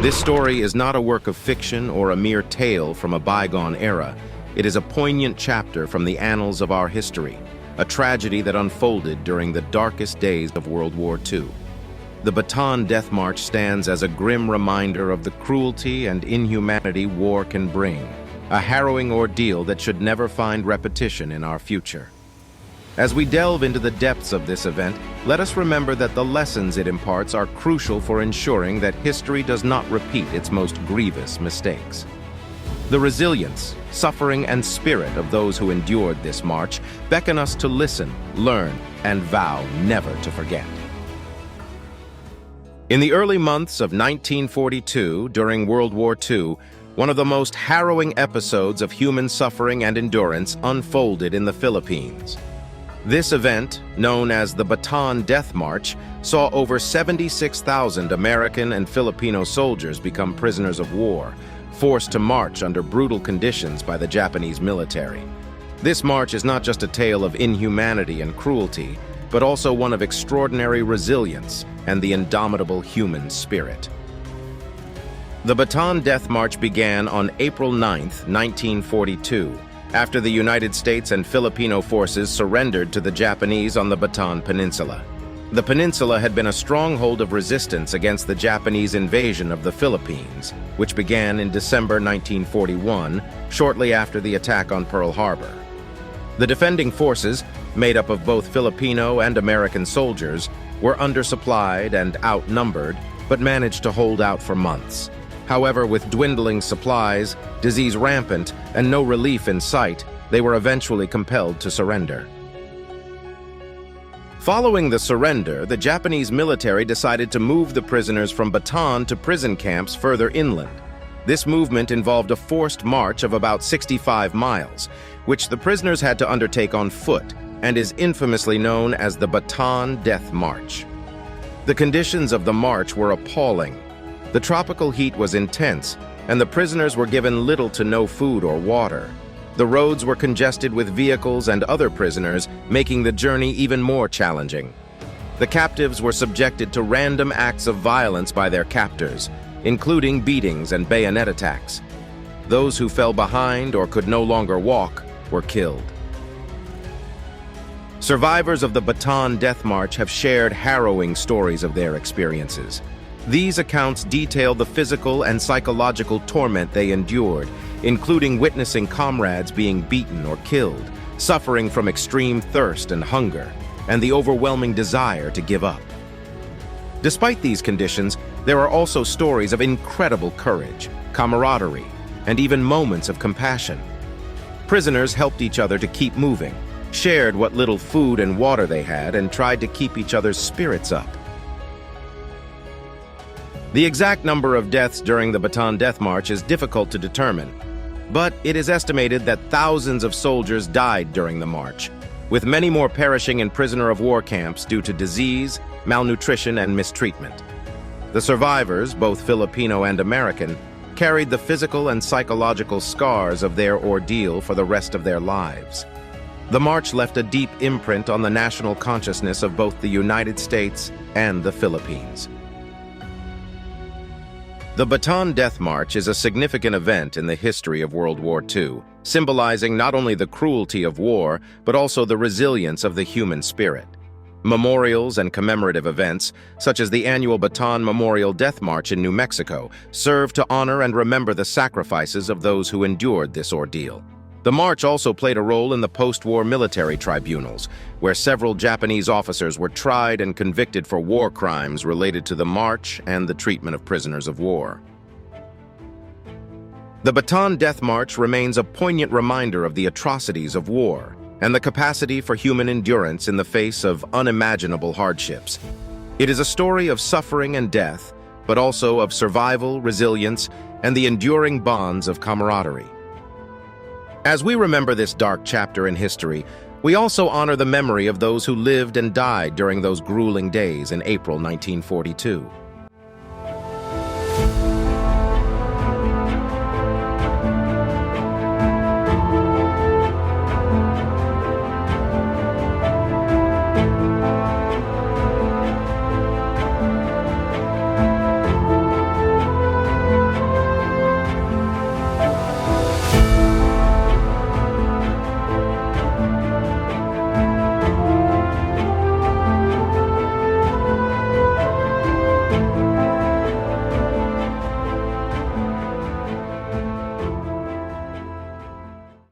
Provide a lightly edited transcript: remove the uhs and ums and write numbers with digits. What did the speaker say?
This story is not a work of fiction or a mere tale from a bygone era. It is a poignant chapter from the annals of our history, a tragedy that unfolded during the darkest days of World War II. The Bataan Death March stands as a grim reminder of the cruelty and inhumanity war can bring, a harrowing ordeal that should never find repetition in our future. As we delve into the depths of this event, let us remember that the lessons it imparts are crucial for ensuring that history does not repeat its most grievous mistakes. The resilience, suffering, and spirit of those who endured this march beckon us to listen, learn, and vow never to forget. In the early months of 1942, during World War II, one of the most harrowing episodes of human suffering and endurance unfolded in the Philippines. This event, known as the Bataan Death March, saw over 76,000 American and Filipino soldiers become prisoners of war, forced to march under brutal conditions by the Japanese military. This march is not just a tale of inhumanity and cruelty, but also one of extraordinary resilience and the indomitable human spirit. The Bataan Death March began on April 9, 1942, after the United States and Filipino forces surrendered to the Japanese on the Bataan Peninsula. The peninsula had been a stronghold of resistance against the Japanese invasion of the Philippines, which began in December 1941, shortly after the attack on Pearl Harbor. The defending forces, made up of both Filipino and American soldiers, were undersupplied and outnumbered, but managed to hold out for months. However, with dwindling supplies, disease rampant, and no relief in sight, they were eventually compelled to surrender. Following the surrender, the Japanese military decided to move the prisoners from Bataan to prison camps further inland. This movement involved a forced march of about 65 miles, which the prisoners had to undertake on foot, and is infamously known as the Bataan Death March. The conditions of the march were appalling. The tropical heat was intense, and the prisoners were given little to no food or water. The roads were congested with vehicles and other prisoners, making the journey even more challenging. The captives were subjected to random acts of violence by their captors, including beatings and bayonet attacks. Those who fell behind or could no longer walk were killed. Survivors of the Bataan Death March have shared harrowing stories of their experiences. These accounts detail the physical and psychological torment they endured, including witnessing comrades being beaten or killed, suffering from extreme thirst and hunger, and the overwhelming desire to give up. Despite these conditions, there are also stories of incredible courage, camaraderie, and even moments of compassion. Prisoners helped each other to keep moving, shared what little food and water they had, and tried to keep each other's spirits up. The exact number of deaths during the Bataan Death March is difficult to determine, but it is estimated that thousands of soldiers died during the march, with many more perishing in prisoner of war camps due to disease, malnutrition, and mistreatment. The survivors, both Filipino and American, carried the physical and psychological scars of their ordeal for the rest of their lives. The march left a deep imprint on the national consciousness of both the United States and the Philippines. The Bataan Death March is a significant event in the history of World War II, symbolizing not only the cruelty of war, but also the resilience of the human spirit. Memorials and commemorative events, such as the annual Bataan Memorial Death March in New Mexico, serve to honor and remember the sacrifices of those who endured this ordeal. The march also played a role in the post-war military tribunals, where several Japanese officers were tried and convicted for war crimes related to the march and the treatment of prisoners of war. The Bataan Death March remains a poignant reminder of the atrocities of war and the capacity for human endurance in the face of unimaginable hardships. It is a story of suffering and death, but also of survival, resilience, and the enduring bonds of camaraderie. As we remember this dark chapter in history, we also honor the memory of those who lived and died during those grueling days in April 1942.